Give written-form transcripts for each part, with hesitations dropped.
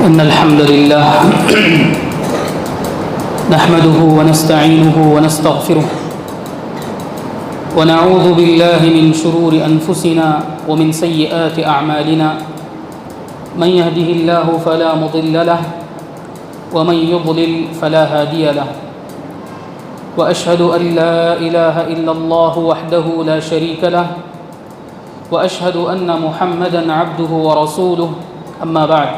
إن الحمد لله نحمده ونستعينه ونستغفره ونعوذ بالله من شرور أنفسنا ومن سيئات أعمالنا من يهده الله فلا مضل له ومن يضلل فلا هادي له وأشهد أن لا إله إلا الله وحده لا شريك له وأشهد أن محمدًا عبده ورسوله أما بعد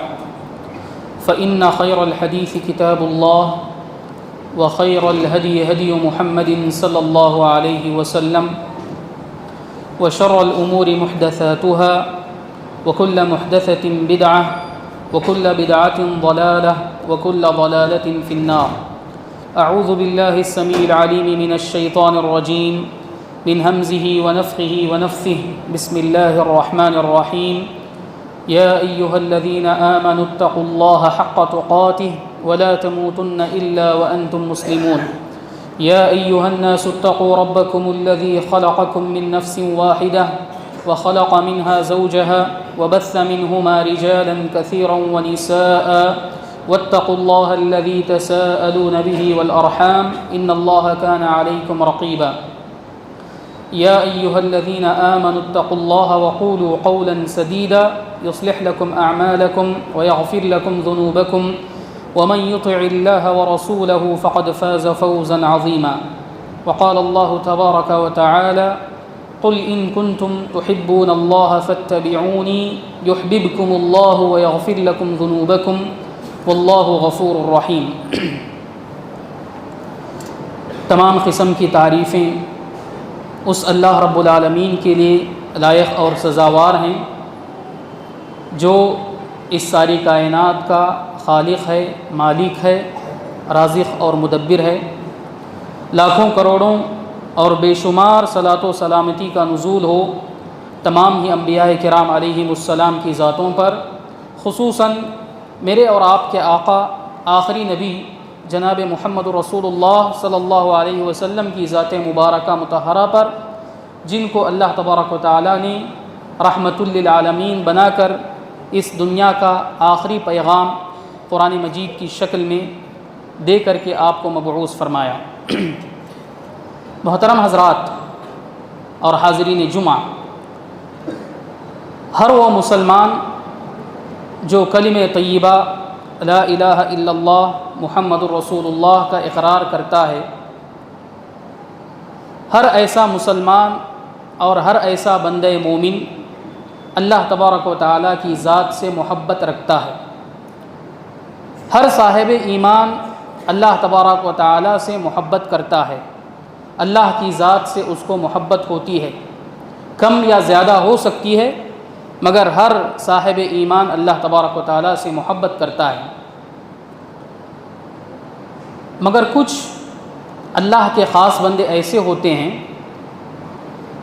فإن خير الحديث كتاب الله وخير الهدي هدي محمد صلى الله عليه وسلم وشر الأمور محدثاتها وكل محدثة بدعة وكل بدعة ضلالة وكل ضلالة في النار. أعوذ بالله السميع العليم من الشيطان الرجيم من همزه ونفخه ونفثه. بسم الله الرحمن الرحيم. يا أيها الذين آمنوا اتقوا الله حق تقاته ولا تموتن إلا وأنتم مسلمون. يا أيها الناس اتقوا ربكم الذي خلقكم من نفس واحدة وخلق منها زوجها وبث منهما رجالا كثيرا ونساء واتقوا الله الذي تساءلون به والأرحام إن الله كان عليكم رقيبا. يا أيها الذين آمنوا اتقوا الله وقولوا قولا سديدا يصلح لكم أعمالكم ويغفر لكم ذنوبكم ومن يطع الله ورسوله فقد فاز فوزا عظيما. وقال الله تبارك وتعالى قل إن كنتم تحبون الله فاتبعوني يحببكم الله ويغفر لكم ذنوبكم والله غفور رحيم. تمام قسم کی تعریفیں اس اللہ رب العالمین کے لیے لائق اور سزاوار ہیں جو اس ساری کائنات کا خالق ہے، مالک ہے، رازق اور مدبر ہے. لاکھوں کروڑوں اور بے شمار صلاۃ و سلامتی کا نزول ہو تمام ہی انبیاء کرام علیہم السلام کی ذاتوں پر، خصوصاً میرے اور آپ کے آقا آخری نبی جناب محمد رسول اللہ صلی اللہ علیہ وسلم کی ذات مبارکہ مطہرہ پر، جن کو اللہ تبارک و تعالیٰ نے رحمت للعالمین بنا کر اس دنیا کا آخری پیغام قرآن مجید کی شکل میں دے کر کے آپ کو مبعوث فرمایا. محترم حضرات اور حاضرین جمعہ، ہر وہ مسلمان جو کلمہ طیبہ لا الہ الا اللہ محمد الرسول اللہ کا اقرار کرتا ہے، ہر ایسا مسلمان اور ہر ایسا بندہ مومن اللہ تبارک و تعالیٰ کی ذات سے محبت رکھتا ہے. ہر صاحب ایمان اللہ تبارک و تعالیٰ سے محبت کرتا ہے. اللہ کی ذات سے اس کو محبت ہوتی ہے، کم یا زیادہ ہو سکتی ہے، مگر ہر صاحب ایمان اللہ تبارک و تعالیٰ سے محبت کرتا ہے. مگر کچھ اللہ کے خاص بندے ایسے ہوتے ہیں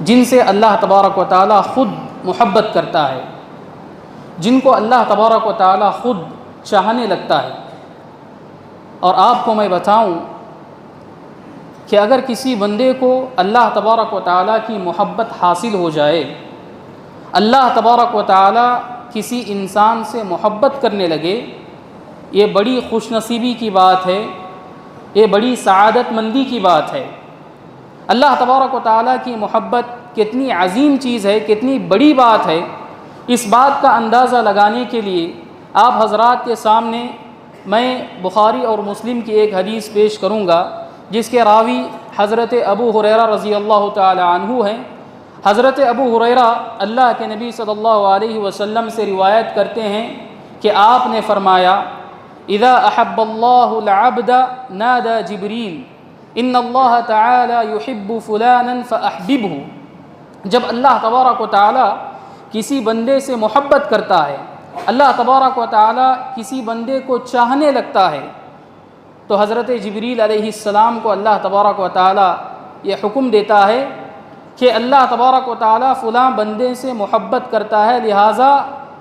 جن سے اللہ تبارک و تعالیٰ خود محبت کرتا ہے، جن کو اللہ تبارک و تعالیٰ خود چاہنے لگتا ہے. اور آپ کو میں بتاؤں کہ اگر کسی بندے کو اللہ تبارک و تعالیٰ کی محبت حاصل ہو جائے، اللہ تبارک و تعالیٰ کسی انسان سے محبت کرنے لگے، یہ بڑی خوش نصیبی کی بات ہے، یہ بڑی سعادت مندی کی بات ہے. اللہ تبارک و تعالیٰ کی محبت کتنی عظیم چیز ہے، کتنی بڑی بات ہے، اس بات کا اندازہ لگانے کے لیے آپ حضرات کے سامنے میں بخاری اور مسلم کی ایک حدیث پیش کروں گا جس کے راوی حضرت ابو ہریرہ رضی اللہ تعالی عنہ ہیں. حضرت ابو ہریرہ اللہ کے نبی صلی اللہ علیہ وسلم سے روایت کرتے ہیں کہ آپ نے فرمایا اذا احب اللہ العبد نادى جبریل ان اللہ تعالی يحب فلانا فاحببه. جب اللہ تبارک و تعالی کسی بندے سے محبت کرتا ہے، اللہ تبارک و تعالی کسی بندے کو چاہنے لگتا ہے، تو حضرت جبریل علیہ السلام کو اللہ تبارک و تعالی یہ حکم دیتا ہے کہ اللہ تبارک و تعالی فلاں بندے سے محبت کرتا ہے، لہٰذا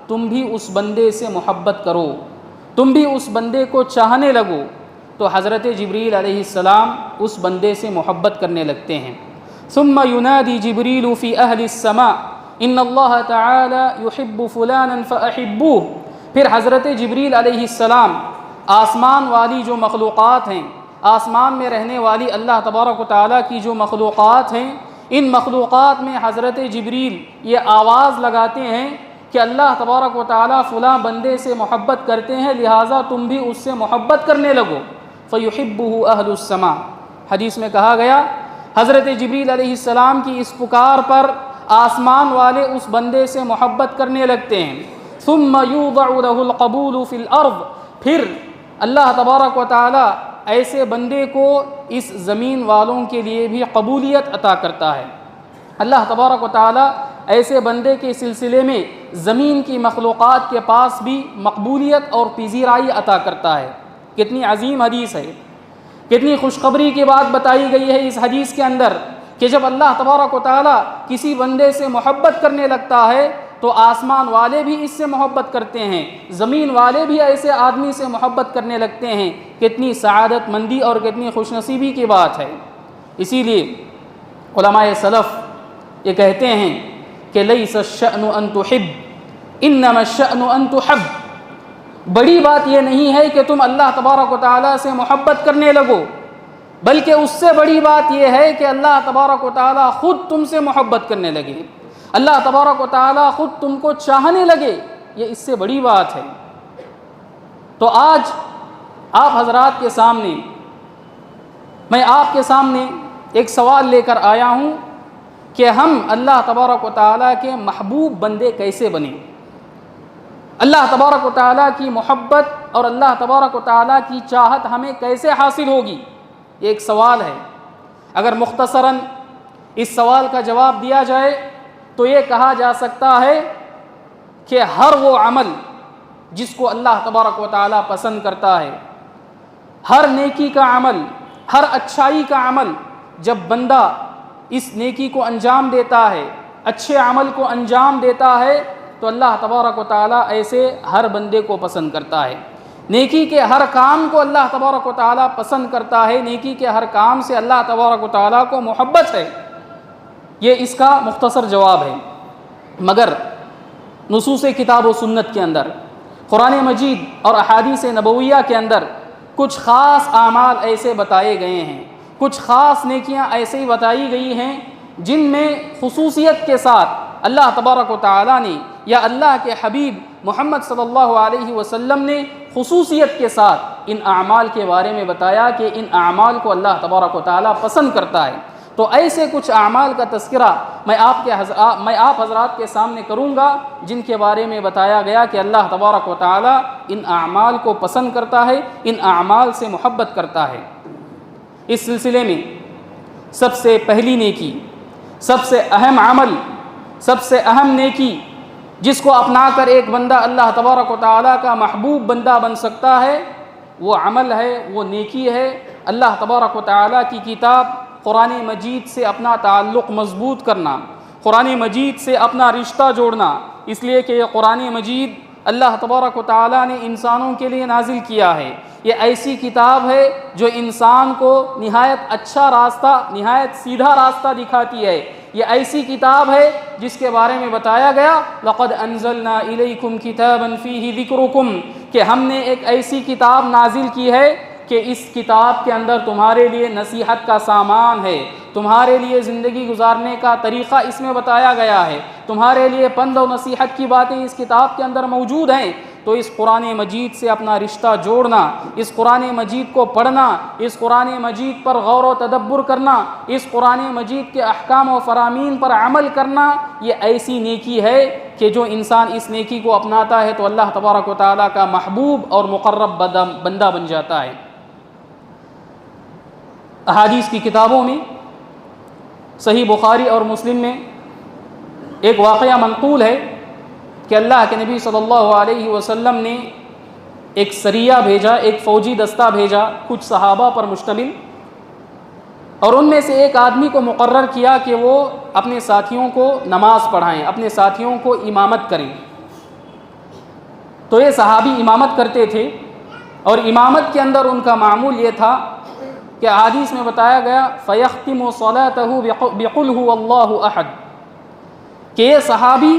تم بھی اس بندے سے محبت کرو، تم بھی اس بندے کو چاہنے لگو. تو حضرت جبریل علیہ السلام اس بندے سے محبت کرنے لگتے ہیں. ثم ينادي جبریل فی اہل السماء ان اللہ تعالی يحب فلانا فاحبوه. پھر حضرت جبریل علیہ السلام آسمان والی جو مخلوقات ہیں، آسمان میں رہنے والی اللہ تبارک و تعالیٰ کی جو مخلوقات ہیں، ان مخلوقات میں حضرت جبریل یہ آواز لگاتے ہیں کہ اللہ تبارک و تعالیٰ فلاں بندے سے محبت کرتے ہیں، لہٰذا تم بھی اس سے محبت کرنے لگو، فَيُحِبُّهُ أَهْلُ السَّمَاءِ۔ حدیث میں کہا گیا حضرت جبریل علیہ السلام کی اس پکار پر آسمان والے اس بندے سے محبت کرنے لگتے ہیں۔ ثُمَّ يُوضَعُ لَهُ الْقَبُولُ فِي الْأَرْضِ، پھر اللہ تبارک و تعالیٰ ایسے بندے کو اس زمین والوں کے لیے بھی قبولیت عطا کرتا ہے۔ اللہ تبارک و تعالیٰ ایسے بندے کے سلسلے میں زمین کی مخلوقات کے پاس بھی مقبولیت اور پذیرائی عطا کرتا ہے۔ کتنی عظیم حدیث ہے، کتنی خوشخبری کی بات بتائی گئی ہے اس حدیث کے اندر کہ جب اللہ تبارک و تعالیٰ کسی بندے سے محبت کرنے لگتا ہے تو آسمان والے بھی اس سے محبت کرتے ہیں، زمین والے بھی ایسے آدمی سے محبت کرنے لگتے ہیں۔ کتنی سعادت مندی اور کتنی خوش نصیبی کی بات ہے۔ اسی لیے علماء سلف یہ کہتے ہیں کہ لیس الشأن ان تحب انما الشأن ان تحب، بڑی بات یہ نہیں ہے کہ تم اللہ تبارک و تعالیٰ سے محبت کرنے لگو، بلکہ اس سے بڑی بات یہ ہے کہ اللہ تبارک و تعالیٰ خود تم سے محبت کرنے لگے، اللہ تبارک و تعالیٰ خود تم کو چاہنے لگے، یہ اس سے بڑی بات ہے۔ تو آج آپ حضرات کے سامنے، میں آپ کے سامنے ایک سوال لے کر آیا ہوں کہ ہم اللہ تبارک و تعالیٰ کے محبوب بندے کیسے بنیں، اللہ تبارک و تعالیٰ کی محبت اور اللہ تبارک و تعالیٰ کی چاہت ہمیں کیسے حاصل ہوگی، یہ ایک سوال ہے۔ اگر مختصراً اس سوال کا جواب دیا جائے تو یہ کہا جا سکتا ہے کہ ہر وہ عمل جس کو اللہ تبارک و تعالیٰ پسند کرتا ہے، ہر نیکی کا عمل، ہر اچھائی کا عمل، جب بندہ اس نیکی کو انجام دیتا ہے، اچھے عمل کو انجام دیتا ہے، تو اللہ تبارک و تعالیٰ ایسے ہر بندے کو پسند کرتا ہے۔ نیکی کے ہر کام کو اللہ تبارک و تعالیٰ پسند کرتا ہے، نیکی کے ہر کام سے اللہ تبارک و تعالیٰ کو محبت ہے۔ یہ اس کا مختصر جواب ہے۔ مگر نصوص کتاب و سنت کے اندر، قرآن مجید اور احادیث نبویہ کے اندر کچھ خاص اعمال ایسے بتائے گئے ہیں، کچھ خاص نیکیاں ایسے ہی بتائی گئی ہیں جن میں خصوصیت کے ساتھ اللہ تبارک و تعالیٰ نے یا اللہ کے حبیب محمد صلی اللہ علیہ وسلم نے خصوصیت کے ساتھ ان اعمال کے بارے میں بتایا کہ ان اعمال کو اللہ تبارک و تعالیٰ پسند کرتا ہے۔ تو ایسے کچھ اعمال کا تذکرہ میں آپ حضرات کے سامنے کروں گا جن کے بارے میں بتایا گیا کہ اللہ تبارک و تعالیٰ ان اعمال کو پسند کرتا ہے، ان اعمال سے محبت کرتا ہے۔ اس سلسلے میں سب سے پہلی نیکی، سب سے اہم عمل، سب سے اہم نیکی جس کو اپنا کر ایک بندہ اللہ تبارک و تعالیٰ کا محبوب بندہ بن سکتا ہے، وہ عمل ہے، وہ نیکی ہے اللہ تبارک و تعالیٰ کی کتاب قرآن مجید سے اپنا تعلق مضبوط کرنا، قرآن مجید سے اپنا رشتہ جوڑنا، اس لیے کہ یہ قرآن مجید اللہ تبارک و تعالیٰ نے انسانوں کے لیے نازل کیا ہے۔ یہ ایسی کتاب ہے جو انسان کو نہایت اچھا راستہ، نہایت سیدھا راستہ دکھاتی ہے۔ یہ ایسی کتاب ہے جس کے بارے میں بتایا گیا لَقَدْ أَنزَلْنَا إِلَيْكُمْ كِتَابًا فِيهِ ذِكْرُكُمْ، کہ ہم نے ایک ایسی کتاب نازل کی ہے کہ اس کتاب کے اندر تمہارے لیے نصیحت کا سامان ہے، تمہارے لیے زندگی گزارنے کا طریقہ اس میں بتایا گیا ہے، تمہارے لیے پند و نصیحت کی باتیں اس کتاب کے اندر موجود ہیں۔ تو اس قرآن مجید سے اپنا رشتہ جوڑنا، اس قرآن مجید کو پڑھنا، اس قرآن مجید پر غور و تدبر کرنا، اس قرآن مجید کے احکام و فرامین پر عمل کرنا، یہ ایسی نیکی ہے کہ جو انسان اس نیکی کو اپناتا ہے تو اللہ تبارک و تعالیٰ کا محبوب اور مقرب بندہ بن جاتا ہے۔ احادیث کی کتابوں میں صحیح بخاری اور مسلم میں ایک واقعہ منقول ہے کہ اللہ کے نبی صلی اللہ علیہ وسلم نے ایک سریہ بھیجا، ایک فوجی دستہ بھیجا کچھ صحابہ پر مشتمل، اور ان میں سے ایک آدمی کو مقرر کیا کہ وہ اپنے ساتھیوں کو نماز پڑھائیں، اپنے ساتھیوں کو امامت کریں۔ تو یہ صحابی امامت کرتے تھے، اور امامت کے اندر ان کا معمول یہ تھا کہ حدیث میں بتایا گیا فَيَخْتِمُ صَلَاتَهُ بِقُلْ هُوَ اللَّهُ أَحَدٌ، کہ یہ صحابی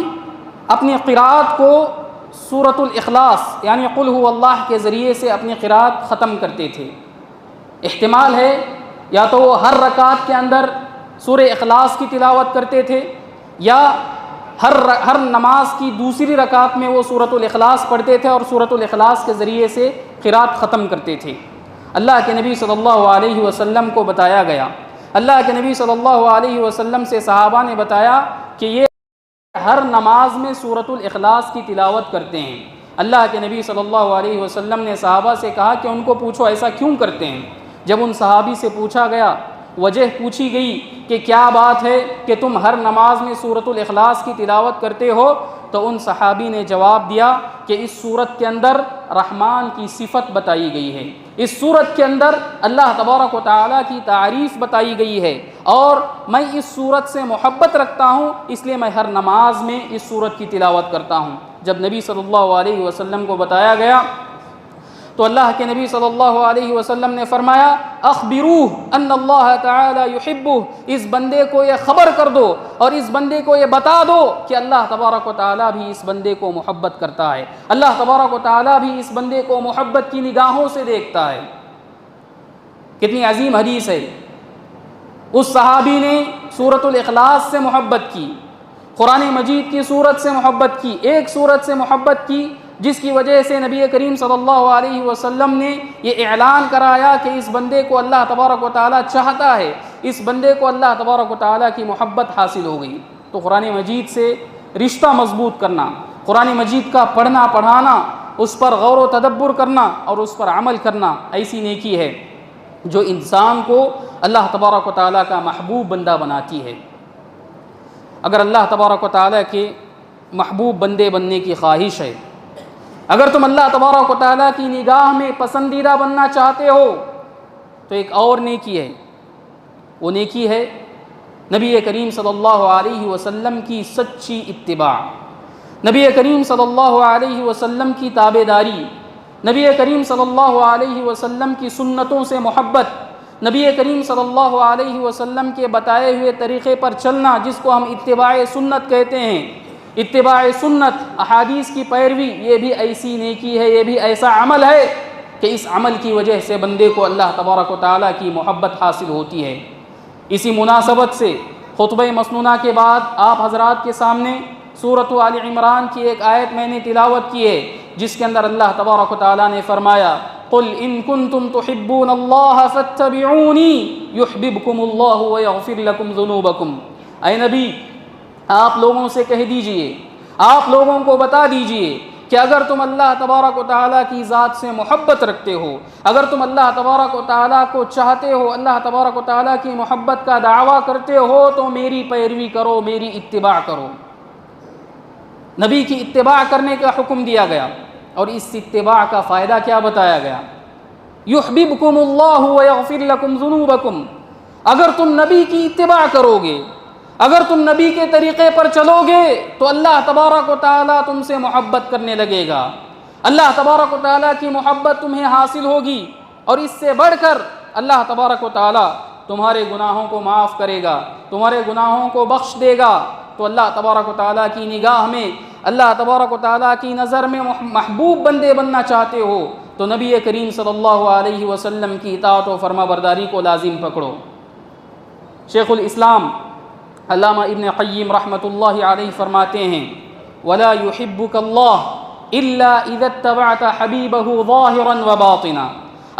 اپنی قرات کو سورۃ الاخلاص یعنی قل هو اللہ کے ذریعے سے اپنی قرات ختم کرتے تھے۔ احتمال ہے یا تو وہ ہر رکعت کے اندر سورہ اخلاص کی تلاوت کرتے تھے، یا ہر نماز کی دوسری رکعت میں وہ سورۃ الاخلاص پڑھتے تھے اور سورۃ الاخلاص کے ذریعے سے قرات ختم کرتے تھے۔ اللہ کے نبی صلی اللہ علیہ وسلم کو بتایا گیا، اللہ کے نبی صلی اللہ علیہ وسلم سے صحابہ نے بتایا کہ یہ ہر نماز میں سورۃ الاخلاص کی تلاوت کرتے ہیں۔ اللہ کے نبی صلی اللہ علیہ وسلم نے صحابہ سے کہا کہ ان کو پوچھو ایسا کیوں کرتے ہیں۔ جب ان صحابی سے پوچھا گیا، وجہ پوچھی گئی کہ کیا بات ہے کہ تم ہر نماز میں سورۃ الاخلاص کی تلاوت کرتے ہو، تو ان صحابی نے جواب دیا کہ اس سورت کے اندر رحمان کی صفت بتائی گئی ہے، اس سورت کے اندر اللہ تبارک و تعالیٰ کی تعریف بتائی گئی ہے، اور میں اس سورت سے محبت رکھتا ہوں اس لیے میں ہر نماز میں اس سورت کی تلاوت کرتا ہوں۔ جب نبی صلی اللہ علیہ وسلم کو بتایا گیا تو اللہ کے نبی صلی اللہ علیہ وسلم نے فرمایا اخبروہ ان اللہ تعالی یحبہ، اس بندے کو یہ خبر کر دو اور اس بندے کو یہ بتا دو کہ اللہ تبارک و تعالیٰ بھی اس بندے کو محبت کرتا ہے، اللہ تبارک و تعالیٰ بھی اس بندے کو محبت کی نگاہوں سے دیکھتا ہے۔ کتنی عظیم حدیث ہے۔ اس صحابی نے سورۃ الاخلاص سے محبت کی، قرآن مجید کی سورت سے محبت کی، ایک سورت سے محبت کی جس کی وجہ سے نبی کریم صلی اللہ علیہ وسلم نے یہ اعلان کرایا کہ اس بندے کو اللہ تبارک و تعالیٰ چاہتا ہے، اس بندے کو اللہ تبارک و تعالیٰ کی محبت حاصل ہو گئی۔ تو قرآن مجید سے رشتہ مضبوط کرنا، قرآن مجید کا پڑھنا پڑھانا، اس پر غور و تدبر کرنا اور اس پر عمل کرنا ایسی نیکی ہے جو انسان کو اللہ تبارک و تعالیٰ کا محبوب بندہ بناتی ہے۔ اگر اللہ تبارک و تعالیٰ کے محبوب بندے بننے کی خواہش ہے، اگر تم اللہ تبارک و تعالیٰ کی نگاہ میں پسندیدہ بننا چاہتے ہو تو ایک اور نیکی ہے، وہ نیکی ہے نبی کریم صلی اللہ علیہ وسلم کی سچی اتباع، نبی کریم صلی اللہ علیہ وسلم کی تابعداری، نبی کریم صلی اللہ علیہ وسلم کی سنتوں سے محبت، نبی کریم صلی اللہ علیہ وسلم کے بتائے ہوئے طریقے پر چلنا جس کو ہم اتباع سنت کہتے ہیں۔ اتباع سنت، احادیث کی پیروی، یہ بھی ایسی نیکی ہے، یہ بھی ایسا عمل ہے کہ اس عمل کی وجہ سے بندے کو اللہ تبارک و تعالیٰ کی محبت حاصل ہوتی ہے۔ اسی مناسبت سے خطبہ مسنونہ کے بعد آپ حضرات کے سامنے سورۃ آل عمران کی ایک آیت میں نے تلاوت کی ہے جس کے اندر اللہ تبارک و تعالیٰ نے فرمایا قل ان کنتم تحبون اللہ فاتبعونی یحببکم اللہ ویغفر لکم ذنوبکم۔ اے نبی، آپ لوگوں سے کہہ دیجئے، آپ لوگوں کو بتا دیجئے کہ اگر تم اللہ تبارک و تعالیٰ کی ذات سے محبت رکھتے ہو، اگر تم اللہ تبارک و تعالیٰ کو چاہتے ہو، اللہ تبارک و تعالیٰ کی محبت کا دعویٰ کرتے ہو تو میری پیروی کرو، میری اتباع کرو۔ نبی کی اتباع کرنے کا حکم دیا گیا اور اس اتباع کا فائدہ کیا بتایا گیا؟ یحببکم اللہ ویغفر لکم ذنوبکم۔ اگر تم نبی کی اتباع کرو گے، اگر تم نبی کے طریقے پر چلو گے تو اللہ تبارک و تعالیٰ تم سے محبت کرنے لگے گا، اللہ تبارک و تعالیٰ کی محبت تمہیں حاصل ہوگی، اور اس سے بڑھ کر اللہ تبارک و تعالیٰ تمہارے گناہوں کو معاف کرے گا، تمہارے گناہوں کو بخش دے گا۔ تو اللہ تبارک و تعالیٰ کی نگاہ میں، اللہ تبارک و تعالیٰ کی نظر میں محبوب بندے بننا چاہتے ہو تو نبی کریم صلی اللہ علیہ وسلم کی اطاعت و فرما برداری کو لازم پکڑو۔ شیخ الاسلام علامہ ابن قیم رحمۃ اللہ علیہ فرماتے ہیں وَلَا يُحِبُّكَ اللَّهُ إِلَّا إِذَا اتَّبَعْتَ حَبِيبَهُ ظَاهِرًا وَبَاطِنًا۔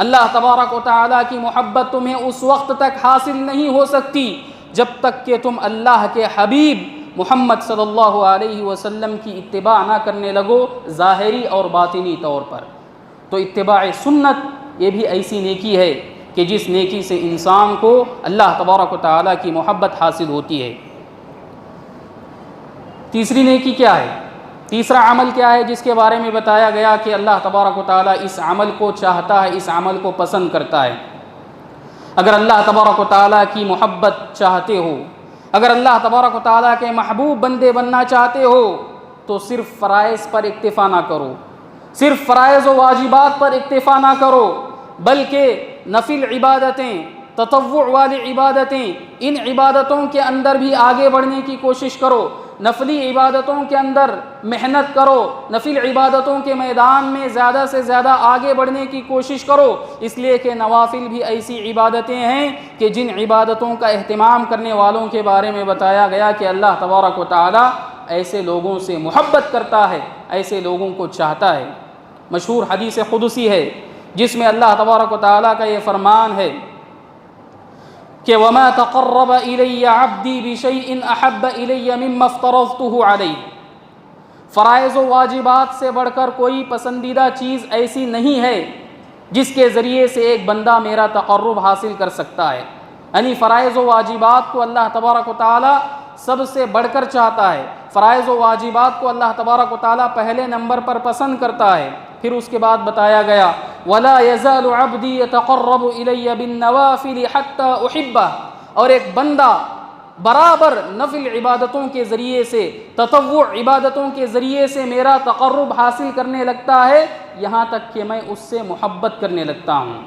اللہ تبارک و تعالیٰ کی محبت تمہیں اس وقت تک حاصل نہیں ہو سکتی جب تک کہ تم اللہ کے حبیب محمد صلی اللہ علیہ وسلم کی اتباع نہ کرنے لگو ظاہری اور باطنی طور پر۔ تو اتباع سنت یہ بھی ایسی نیکی ہے کہ جس نیکی سے انسان کو اللہ تبارک و تعالیٰ کی محبت حاصل ہوتی ہے۔ تیسری نیکی کیا ہے؟ تیسرا عمل کیا ہے جس کے بارے میں بتایا گیا کہ اللہ تبارک و تعالیٰ اس عمل کو چاہتا ہے، اس عمل کو پسند کرتا ہے؟ اگر اللہ تبارک و تعالیٰ کی محبت چاہتے ہو، اگر اللہ تبارک و تعالیٰ کے محبوب بندے بننا چاہتے ہو تو صرف فرائض پر اکتفا نہ کرو، صرف فرائض و واجبات پر اکتفا نہ کرو، بلکہ نفل عبادتیں، تطوع والی عبادتیں، ان عبادتوں کے اندر بھی آگے بڑھنے کی کوشش کرو۔ نفلی عبادتوں کے اندر محنت کرو، نفل عبادتوں کے میدان میں زیادہ سے زیادہ آگے بڑھنے کی کوشش کرو، اس لیے کہ نوافل بھی ایسی عبادتیں ہیں کہ جن عبادتوں کا اہتمام کرنے والوں کے بارے میں بتایا گیا کہ اللہ تبارک و تعالی ایسے لوگوں سے محبت کرتا ہے، ایسے لوگوں کو چاہتا ہے۔ مشہور حدیث قدسی ہے جس میں اللہ تبارک و تعالیٰ کا یہ فرمان ہے کہ وَمَا تَقَرَّبَ إِلَيَّ عَبْدِي بِشَيْءٍ أَحَبَّ إِلَيَّ مِمَّا افْتَرَضْتُهُ عَلَيْهِ، فرائض و واجبات سے بڑھ کر کوئی پسندیدہ چیز ایسی نہیں ہے جس کے ذریعے سے ایک بندہ میرا تقرب حاصل کر سکتا ہے۔ یعنی فرائض و واجبات کو اللہ تبارک و تعالیٰ سب سے بڑھ کر چاہتا ہے، فرائض و واجبات کو اللہ تبارک و تعالیٰ پہلے نمبر پر پسند کرتا ہے۔ پھر اس کے بعد بتایا گیا وَلَا يَزَالُ عَبْدِي يَتَقَرَّبُ إِلَيَّ بِالنَّوَافِلِ حَتَّى أُحِبَّهُ، اور ایک بندہ برابر نفل عبادتوں کے ذریعے سے، تطوع عبادتوں کے ذریعے سے میرا تقرب حاصل کرنے لگتا ہے، یہاں تک کہ میں اس سے محبت کرنے لگتا ہوں،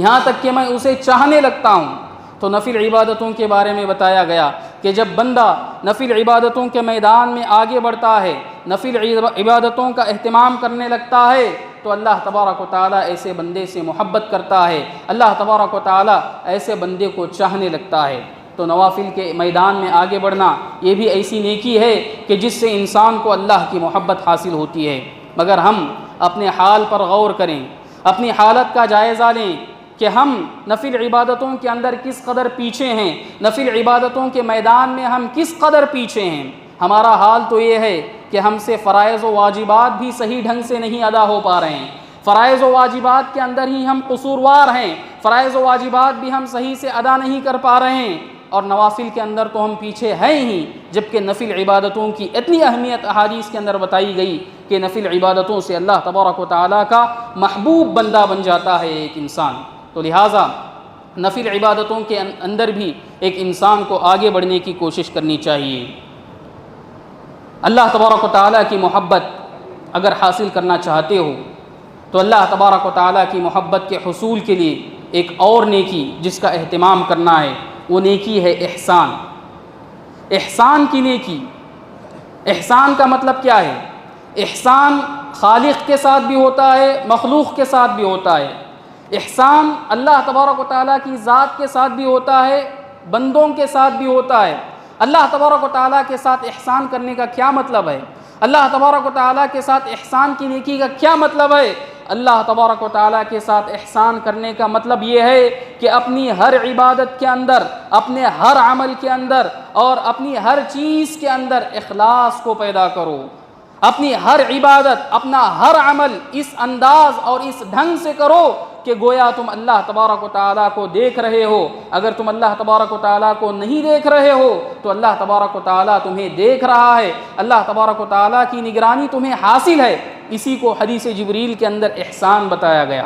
یہاں تک کہ میں اسے چاہنے لگتا ہوں۔ تو نفل عبادتوں کے بارے میں بتایا گیا کہ جب بندہ نفل عبادتوں کے میدان میں آگے بڑھتا ہے، نفل عبادتوں کا اہتمام کرنے لگتا ہے، تو اللہ تبارک و تعالیٰ ایسے بندے سے محبت کرتا ہے، اللہ تبارک و تعالیٰ ایسے بندے کو چاہنے لگتا ہے۔ تو نوافل کے میدان میں آگے بڑھنا یہ بھی ایسی نیکی ہے کہ جس سے انسان کو اللہ کی محبت حاصل ہوتی ہے۔ مگر ہم اپنے حال پر غور کریں، اپنی حالت کا جائزہ لیں کہ ہم نفل عبادتوں کے اندر کس قدر پیچھے ہیں، نفل عبادتوں کے میدان میں ہم کس قدر پیچھے ہیں۔ ہمارا حال تو یہ ہے کہ ہم سے فرائض و واجبات بھی صحیح ڈھنگ سے نہیں ادا ہو پا رہے ہیں، فرائض و واجبات کے اندر ہی ہم قصوروار ہیں، فرائض و واجبات بھی ہم صحیح سے ادا نہیں کر پا رہے ہیں، اور نوافل کے اندر تو ہم پیچھے ہیں ہی، جبکہ نفل عبادتوں کی اتنی اہمیت احادیث کے اندر بتائی گئی کہ نفل عبادتوں سے اللہ تبارک و تعالیٰ کا محبوب بندہ بن جاتا ہے ایک انسان۔ تو لہٰذا نفل عبادتوں کے اندر بھی ایک انسان کو آگے بڑھنے کی کوشش کرنی چاہیے۔ اللہ تبارک و تعالیٰ کی محبت اگر حاصل کرنا چاہتے ہو تو اللہ تبارک و تعالیٰ کی محبت کے حصول کے لیے ایک اور نیکی جس کا اہتمام کرنا ہے، وہ نیکی ہے احسان۔ احسان کی نیکی، احسان کا مطلب کیا ہے؟ احسان خالق کے ساتھ بھی ہوتا ہے، مخلوق کے ساتھ بھی ہوتا ہے۔ احسان اللہ تبارک و تعالیٰ کی ذات کے ساتھ بھی ہوتا ہے، بندوں کے ساتھ بھی ہوتا ہے۔ اللہ تبارک و تعالیٰ کے ساتھ احسان کرنے کا کیا مطلب ہے؟ اللہ تبارک و تعالیٰ کے ساتھ احسان کی نیکی کا کیا مطلب ہے؟ اللہ تبارک و تعالیٰ کے ساتھ احسان کرنے کا مطلب یہ ہے کہ اپنی ہر عبادت کے اندر، اپنے ہر عمل کے اندر اور اپنی ہر چیز کے اندر اخلاص کو پیدا کرو۔ اپنی ہر عبادت، اپنا ہر عمل اس انداز اور اس ڈھنگ سے کرو کہ گویا تم اللہ تبارک و تعالیٰ کو دیکھ رہے ہو۔ اگر تم اللہ تبارک و تعالیٰ کو نہیں دیکھ رہے ہو تو اللہ تبارک و تعالیٰ تمہیں دیکھ رہا ہے، اللہ تبارک و تعالیٰ کی نگرانی تمہیں حاصل ہے۔ اسی کو حدیث جبریل کے اندر احسان بتایا گیا۔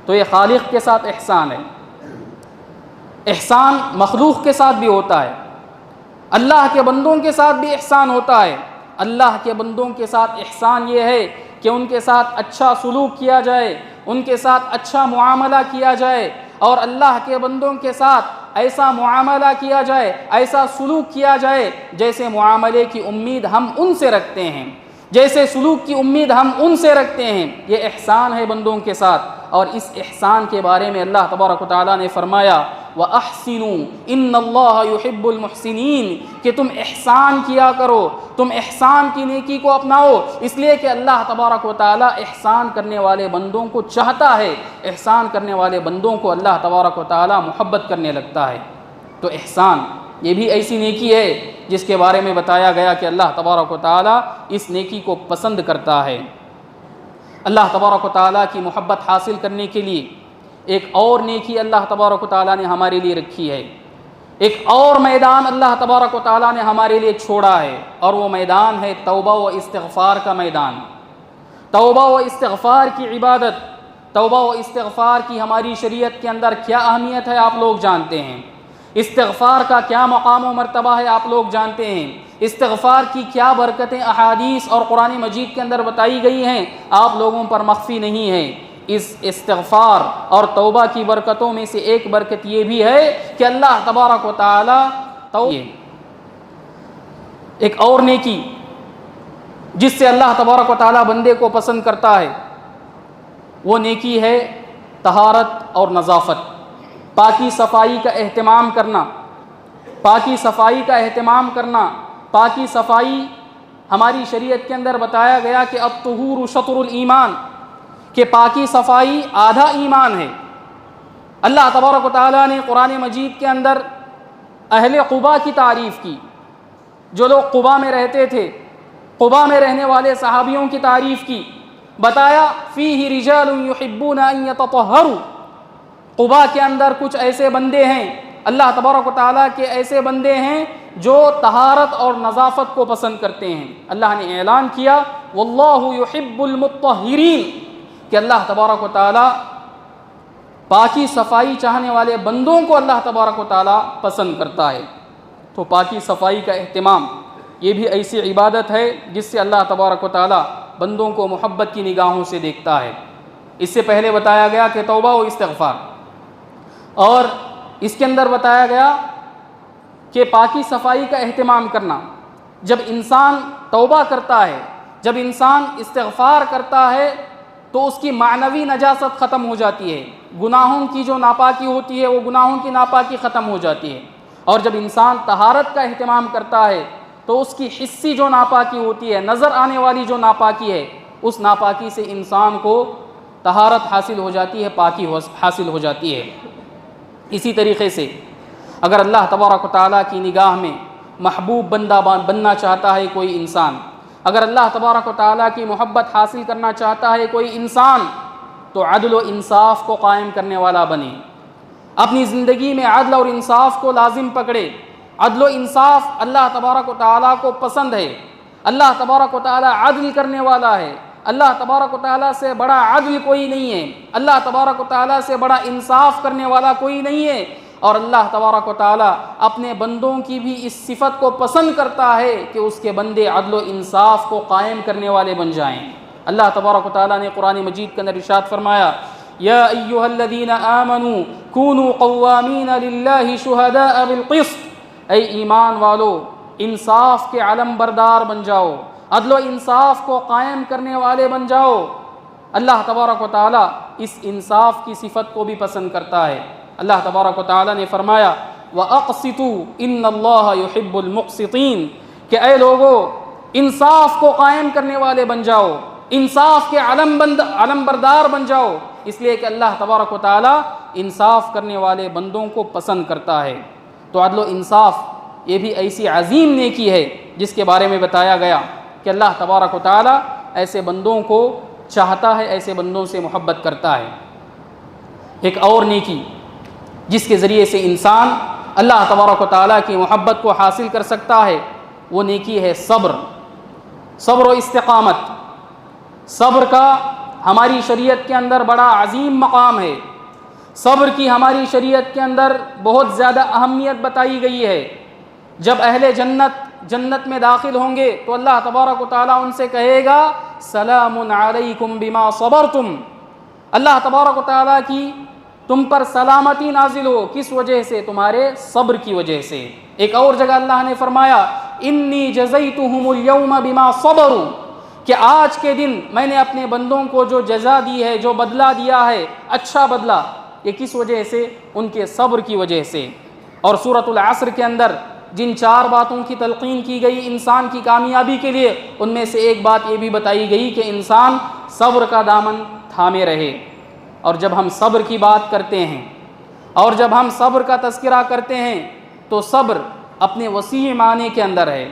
تو یہ خالق کے ساتھ احسان ہے۔ احسان مخلوق کے ساتھ بھی ہوتا ہے، اللہ کے بندوں کے ساتھ بھی احسان ہوتا ہے۔ اللہ کے بندوں کے ساتھ احسان یہ ہے کہ ان کے ساتھ اچھا سلوک کیا جائے، ان کے ساتھ اچھا معاملہ کیا جائے، اور اللہ کے بندوں کے ساتھ ایسا معاملہ کیا جائے، ایسا سلوک کیا جائے جیسے معاملے کی امید ہم ان سے رکھتے ہیں، جیسے سلوک کی امید ہم ان سے رکھتے ہیں۔ یہ احسان ہے بندوں کے ساتھ، اور اس احسان کے بارے میں اللہ تبارک و تعالیٰ نے فرمایا وَأَحْسِنُوا إِنَّ اللَّهَ يُحِبُّ الْمُحْسِنِينَ کہ تم احسان کیا کرو، تم احسان کی نیکی کو اپناؤ، اس لیے کہ اللہ تبارک و تعالیٰ احسان کرنے والے بندوں کو چاہتا ہے، احسان کرنے والے بندوں کو اللہ تبارک و تعالیٰ محبت کرنے لگتا ہے۔ تو احسان یہ بھی ایسی نیکی ہے جس کے بارے میں بتایا گیا کہ اللہ تبارک و تعالیٰ اس نیکی کو پسند کرتا ہے۔ اللہ تبارک و تعالیٰ کی محبت حاصل کرنے کے لیے ایک اور نیکی اللہ تبارک و تعالیٰ نے ہمارے لیے رکھی ہے، ایک اور میدان اللہ تبارک و تعالیٰ نے ہمارے لیے چھوڑا ہے، اور وہ میدان ہے توبہ و استغفار کا میدان۔ توبہ و استغفار کی عبادت، توبہ و استغفار کی ہماری شریعت کے اندر کیا اہمیت ہے آپ لوگ جانتے ہیں، استغفار کا کیا مقام و مرتبہ ہے آپ لوگ جانتے ہیں، استغفار کی کیا برکتیں احادیث اور قرآن مجید کے اندر بتائی گئی ہیں آپ لوگوں پر مخفی نہیں ہے۔ اس استغفار اور توبہ کی برکتوں میں سے ایک برکت یہ بھی ہے کہ اللہ تبارک و تعالی ایک اور نیکی جس سے اللہ تبارک و تعالیٰ بندے کو پسند کرتا ہے وہ نیکی ہے طہارت اور نظافت، پاکی صفائی کا اہتمام کرنا، پاکی صفائی کا اہتمام کرنا۔ پاکی صفائی ہماری شریعت کے اندر بتایا گیا کہ الطہور شطر الایمان، کہ پاکی صفائی آدھا ایمان ہے۔ اللہ تبارک و تعالیٰ نے قرآن مجید کے اندر اہل قباء کی تعریف کی، جو لوگ قباء میں رہتے تھے، قباء میں رہنے والے صحابیوں کی تعریف کی، بتایا فیہ رجال یحبون ان یتطہروا، قباء کے اندر کچھ ایسے بندے ہیں، اللہ تبارک و تعالیٰ کے ایسے بندے ہیں جو طہارت اور نظافت کو پسند کرتے ہیں۔ اللہ نے اعلان کیا واللہ یحب المطہرین، کہ اللہ تبارک و تعالیٰ پاکی صفائی چاہنے والے بندوں کو اللہ تبارک و تعالیٰ پسند کرتا ہے۔ تو پاکی صفائی کا اہتمام یہ بھی ایسی عبادت ہے جس سے اللہ تبارک و تعالیٰ بندوں کو محبت کی نگاہوں سے دیکھتا ہے۔ اس سے پہلے بتایا گیا کہ توبہ و استغفار، اور اس کے اندر بتایا گیا کہ پاکی صفائی کا اہتمام کرنا۔ جب انسان توبہ کرتا ہے، جب انسان استغفار کرتا ہے تو اس کی معنوی نجاست ختم ہو جاتی ہے، گناہوں کی جو ناپاکی ہوتی ہے وہ گناہوں کی ناپاکی ختم ہو جاتی ہے۔ اور جب انسان طہارت کا اہتمام کرتا ہے تو اس کی حسی جو ناپاکی ہوتی ہے، نظر آنے والی جو ناپاکی ہے، اس ناپاکی سے انسان کو طہارت حاصل ہو جاتی ہے، پاکی حاصل ہو جاتی ہے۔ اسی طریقے سے اگر اللہ تبارک و تعالیٰ کی نگاہ میں محبوب بندہ بننا چاہتا ہے کوئی انسان، اگر اللہ تبارک و تعالیٰ کی محبت حاصل کرنا چاہتا ہے کوئی انسان، تو عدل و انصاف کو قائم کرنے والا بنے، اپنی زندگی میں عدل اور انصاف کو لازم پکڑے۔ عدل و انصاف اللہ تبارک و تعالیٰ کو پسند ہے، اللہ تبارک و تعالیٰ عدل کرنے والا ہے، اللہ تبارک و تعالیٰ سے بڑا عدل کوئی نہیں ہے، اللہ تبارک و تعالیٰ سے بڑا انصاف کرنے والا کوئی نہیں ہے۔ اور اللہ تبارک و تعالیٰ اپنے بندوں کی بھی اس صفت کو پسند کرتا ہے کہ اس کے بندے عدل و انصاف کو قائم کرنے والے بن جائیں۔ اللہ تبارک و تعالیٰ نے قرآن مجید کے اندر ارشاد فرمایا یا ایھا الذین آمنوا کونوا قوامین للہ شہداء بالقسط، اے ایمان والو انصاف کے علم بردار بن جاؤ، عدل و انصاف کو قائم کرنے والے بن جاؤ۔ اللہ تبارک و تعالیٰ اس انصاف کی صفت کو بھی پسند کرتا ہے۔ اللہ تبارک و تعالیٰ نے فرمایا وَأَقْسِطُوا إِنَّ اللَّهَ يُحِبُّ الْمُقْسِطِينَ، کہ اے لوگو انصاف کو قائم کرنے والے بن جاؤ، انصاف کے علم بردار بن جاؤ، اس لیے کہ اللہ تبارک و تعالیٰ انصاف کرنے والے بندوں کو پسند کرتا ہے۔ تو عدل و انصاف یہ بھی ایسی عظیم نیکی ہے جس کے بارے میں بتایا گیا کہ اللہ تبارک و تعالیٰ ایسے بندوں کو چاہتا ہے، ایسے بندوں سے محبت کرتا ہے۔ ایک اور نیکی جس کے ذریعے سے انسان اللہ تبارک و تعالیٰ کی محبت کو حاصل کر سکتا ہے وہ نیکی ہے صبر، صبر و استقامت۔ صبر کا ہماری شریعت کے اندر بڑا عظیم مقام ہے، صبر کی ہماری شریعت کے اندر بہت زیادہ اہمیت بتائی گئی ہے۔ جب اہل جنت میں داخل ہوں گے تو اللہ تبارک و تعالیٰ ان سے کہے گا سلام علیکم بما صبرتم، اللہ تبارک و تعالیٰ کی تم پر سلامتی نازل ہو، کس وجہ سے؟ تمہارے صبر کی وجہ سے۔ ایک اور جگہ اللہ نے فرمایا انی جزیتہم اليوم بما صبروا، کہ آج کے دن میں نے اپنے بندوں کو جو جزا دی ہے، جو بدلہ دیا ہے، اچھا بدلہ، یہ کس وجہ سے؟ ان کے صبر کی وجہ سے۔ اور سورۃ العصر کے اندر جن 4 باتوں کی تلقین کی گئی انسان کی کامیابی کے لیے، ان میں سے ایک بات یہ بھی بتائی گئی کہ انسان صبر کا دامن تھامے رہے۔ اور جب ہم صبر کی بات کرتے ہیں اور جب ہم صبر کا تذکرہ کرتے ہیں تو صبر اپنے وسیع معنی کے اندر ہے،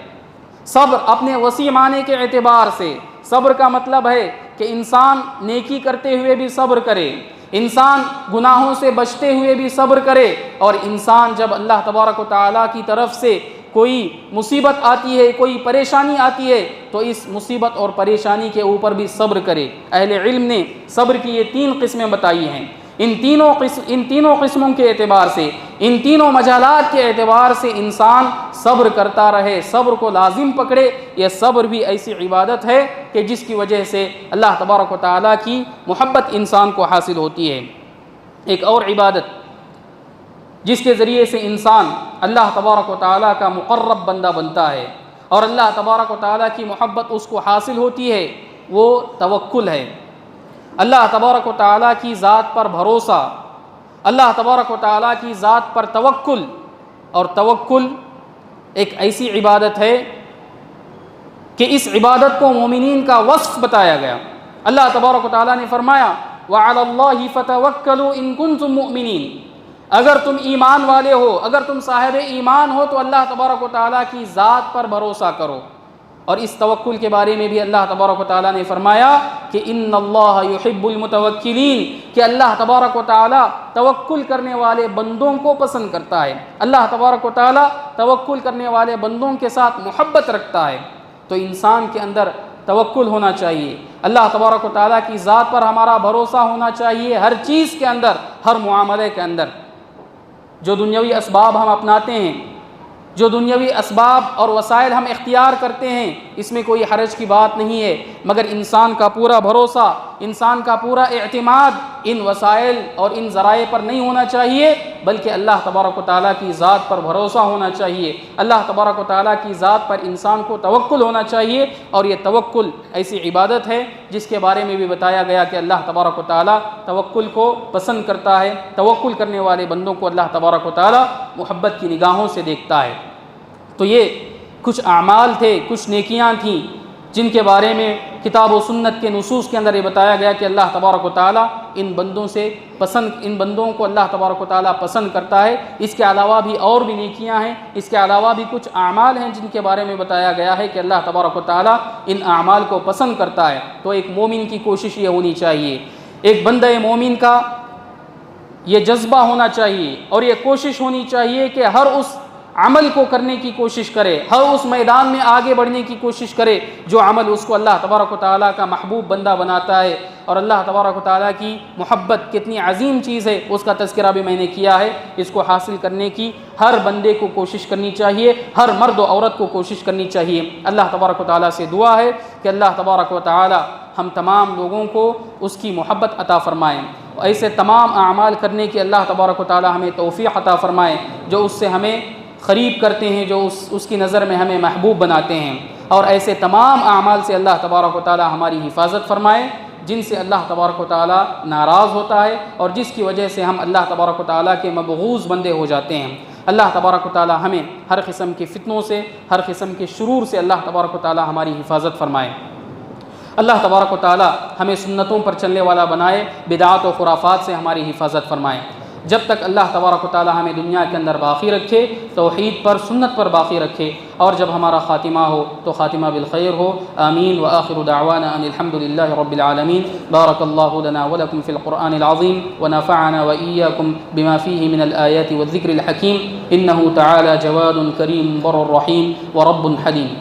صبر اپنے وسیع معنی کے اعتبار سے صبر کا مطلب ہے کہ انسان نیکی کرتے ہوئے بھی صبر کرے، انسان گناہوں سے بچتے ہوئے بھی صبر کرے، اور انسان جب اللہ تبارک و تعالیٰ کی طرف سے کوئی مصیبت آتی ہے، کوئی پریشانی آتی ہے، تو اس مصیبت اور پریشانی کے اوپر بھی صبر کرے۔ اہل علم نے صبر کی یہ 3 قسمیں بتائی ہیں۔ ان تینوں قسموں کے اعتبار سے، ان تینوں مجالات کے اعتبار سے انسان صبر کرتا رہے، صبر کو لازم پکڑے۔ یہ صبر بھی ایسی عبادت ہے کہ جس کی وجہ سے اللہ تبارک و تعالیٰ کی محبت انسان کو حاصل ہوتی ہے۔ ایک اور عبادت جس کے ذریعے سے انسان اللہ تبارک و تعالیٰ کا مقرب بندہ بنتا ہے، اور اللہ تبارک و تعالیٰ کی محبت اس کو حاصل ہوتی ہے، وہ توکل ہے۔ اللہ تبارک و تعالیٰ کی ذات پر بھروسہ، اللہ تبارک و تعالیٰ کی ذات پر توکل، اور توکل ایک ایسی عبادت ہے کہ اس عبادت کو مومنین کا وصف بتایا گیا۔ اللہ تبارک و تعالیٰ نے فرمایا وَعَلَى اللَّهِ فَتَوَكَّلُوا إِن كُنتُم مُؤْمِنِينَ، اگر تم ایمان والے ہو، اگر تم صاحب ایمان ہو تو اللہ تبارک و تعالیٰ کی ذات پر بھروسہ کرو۔ اور اس توکل کے بارے میں بھی اللہ تبارک و تعالیٰ نے فرمایا کہ ان اللہ یحب المتوکلین، کہ اللہ تبارک و تعالیٰ توکل کرنے والے بندوں کو پسند کرتا ہے، اللہ تبارک و تعالیٰ توکل کرنے والے بندوں کے ساتھ محبت رکھتا ہے۔ تو انسان کے اندر توکل ہونا چاہیے، اللہ تبارک و تعالیٰ کی ذات پر ہمارا بھروسہ ہونا چاہیے، ہر چیز کے اندر، ہر معاملے کے اندر۔ جو دنیاوی اسباب ہم اپناتے ہیں، جو دنیاوی اسباب اور وسائل ہم اختیار کرتے ہیں، اس میں کوئی حرج کی بات نہیں ہے، مگر انسان کا پورا بھروسہ، انسان کا پورا اعتماد ان وسائل اور ان ذرائع پر نہیں ہونا چاہیے، بلکہ اللہ تبارک و تعالیٰ کی ذات پر بھروسہ ہونا چاہیے۔ اللہ تبارک و تعالیٰ کی ذات پر انسان کو توکل ہونا چاہیے، اور یہ توکل ایسی عبادت ہے جس کے بارے میں بھی بتایا گیا کہ اللہ تبارک و تعالیٰ توکل کو پسند کرتا ہے، توکل کرنے والے بندوں کو اللہ تبارک و تعالیٰ محبت کی نگاہوں سے دیکھتا ہے۔ تو یہ کچھ اعمال تھے، کچھ نیکیاں تھیں جن کے بارے میں کتاب و سنت کے نصوص کے اندر یہ بتایا گیا کہ اللہ تبارک و تعالیٰ ان بندوں کو اللہ تبارک و تعالیٰ پسند کرتا ہے۔ اس کے علاوہ بھی اور بھی نیکیاں ہیں، اس کے علاوہ بھی کچھ اعمال ہیں جن کے بارے میں بتایا گیا ہے کہ اللہ تبارک و تعالیٰ ان اعمال کو پسند کرتا ہے۔ تو ایک مومن کی کوشش یہ ہونی چاہیے، ایک بندہ مومن کا یہ جذبہ ہونا چاہیے اور یہ کوشش ہونی چاہیے کہ ہر اس عمل کو کرنے کی کوشش کرے، ہر اس میدان میں آگے بڑھنے کی کوشش کرے جو عمل اس کو اللہ تبارک و تعالیٰ کا محبوب بندہ بناتا ہے۔ اور اللہ تبارک و تعالیٰ کی محبت کتنی عظیم چیز ہے اس کا تذکرہ بھی میں نے کیا ہے۔ اس کو حاصل کرنے کی ہر بندے کو کوشش کرنی چاہیے، ہر مرد و عورت کو کوشش کرنی چاہیے۔ اللہ تبارک و تعالیٰ سے دعا ہے کہ اللہ تبارک و تعالیٰ ہم تمام لوگوں کو اس کی محبت عطا فرمائیں، ایسے تمام اعمال کرنے کی اللہ تبارک و تعالیٰ ہمیں توفیق عطا فرمائے جو اس سے ہمیں قریب کرتے ہیں، جو اس کی نظر میں ہمیں محبوب بناتے ہیں، اور ایسے تمام اعمال سے اللہ تبارک و تعالیٰ ہماری حفاظت فرمائے جن سے اللہ تبارک و تعالیٰ ناراض ہوتا ہے اور جس کی وجہ سے ہم اللہ تبارک و تعالیٰ کے مبغوض بندے ہو جاتے ہیں۔ اللہ تبارک و تعالیٰ ہمیں ہر قسم کے فتنوں سے، ہر قسم کے شرور سے اللہ تبارک و تعالیٰ ہماری حفاظت فرمائے۔ اللہ تبارک و تعالیٰ ہمیں سنتوں پر چلنے والا بنائے، بدعات و خرافات سے ہماری حفاظت فرمائے۔ جب تک اللہ تبارک و تعالیٰ ہمیں دنیا کے اندر باقی رکھے، توحید پر، سنت پر باقی رکھے، اور جب ہمارا خاتمہ ہو تو خاتمہ بالخیر ہو۔ آمین وآخر دعوانا ان الحمد للہ رب العالمین۔ بارک اللہ لنا ولکم فی القرآن العظیم ونفعنا وإیاکم بما فیہ من الآیات والذکر الحکیم، انہ تعالی جواد کریم بر الرحیم ورب حلیم۔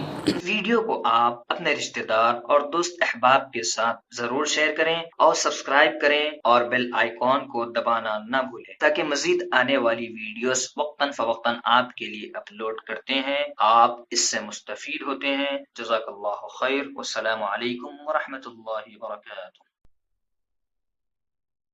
ویڈیو کو آپ اپنے رشتہ دار اور دوست احباب کے ساتھ ضرور شیئر کریں اور سبسکرائب کریں اور بیل آئیکن کو دبانا نہ بھولیں تاکہ مزید آنے والی ویڈیوز وقتاً فوقتاً آپ کے لیے اپلوڈ کرتے ہیں آپ اس سے مستفید ہوتے ہیں۔ جزاک اللہ خیر، والسلام علیکم ورحمۃ اللہ وبرکاتہ۔